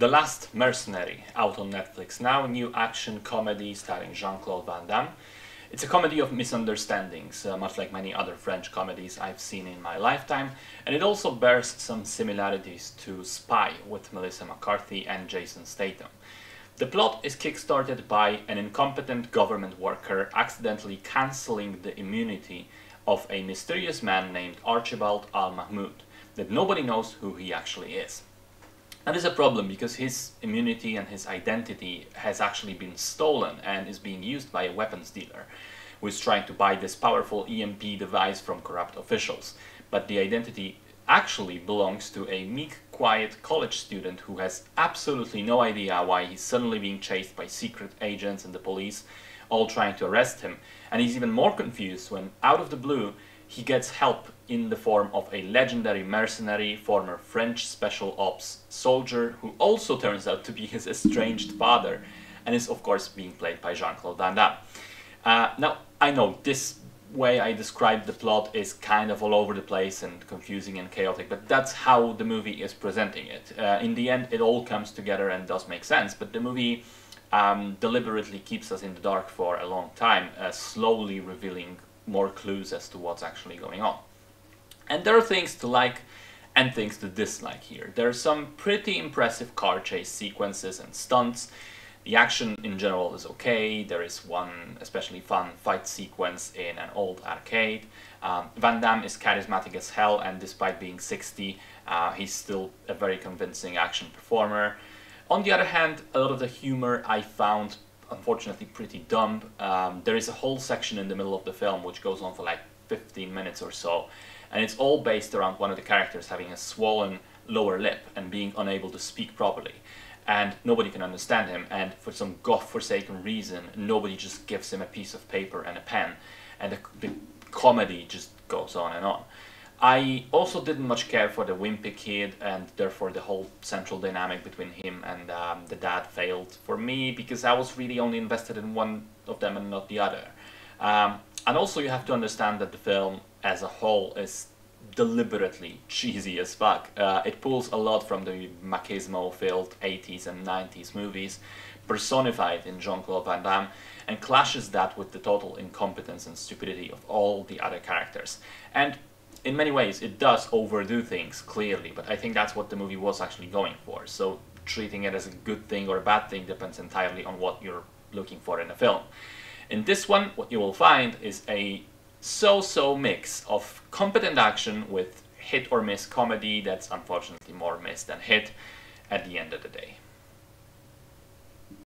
The Last Mercenary, out on Netflix now, new action comedy starring Jean-Claude Van Damme. It's a comedy of misunderstandings, much like many other French comedies I've seen in my lifetime, and it also bears some similarities to Spy with Melissa McCarthy and Jason Statham. The plot is kickstarted by an incompetent government worker accidentally cancelling the immunity of a mysterious man named Archibald Al-Mahmoud, that nobody knows who he actually is. That is a problem because his immunity and his identity has actually been stolen and is being used by a weapons dealer who is trying to buy this powerful EMP device from corrupt officials. But the identity actually belongs to a meek, quiet college student who has absolutely no idea why he's suddenly being chased by secret agents and the police, all trying to arrest him. And he's even more confused when, out of the blue, he gets help in the form of a legendary mercenary, former French special ops soldier, who also turns out to be his estranged father, and is of course being played by Jean-Claude Van Damme. Now, I know this way I described the plot is kind of all over the place and confusing and chaotic, but that's how the movie is presenting it. In the end, it all comes together and does make sense, but the movie deliberately keeps us in the dark for a long time, slowly revealing more clues as to what's actually going on. And there are things to like and things to dislike here. There are some pretty impressive car chase sequences and stunts. The action in general is okay. There is one especially fun fight sequence in an old arcade. Van Damme is charismatic as hell, and despite being 60, he's still a very convincing action performer. On the other hand, a lot of the humor I found unfortunately pretty dumb. There is a whole section in the middle of the film which goes on for like 15 minutes or so, and it's all based around one of the characters having a swollen lower lip and being unable to speak properly. And nobody can understand him, and for some godforsaken reason, nobody just gives him a piece of paper and a pen, and the comedy just goes on and on. I also didn't much care for the wimpy kid, and therefore the whole central dynamic between him and the dad failed for me, because I was really only invested in one of them and not the other. And also you have to understand that the film as a whole is deliberately cheesy as fuck. It pulls a lot from the machismo-filled 80s and 90s movies, personified in Jean-Claude Van Damme, and clashes that with the total incompetence and stupidity of all the other characters. And in many ways, it does overdo things, clearly, but I think that's what the movie was actually going for. So treating it as a good thing or a bad thing depends entirely on what you're looking for in a film. In this one, what you will find is a so-so mix of competent action with hit or miss comedy that's unfortunately more miss than hit at the end of the day.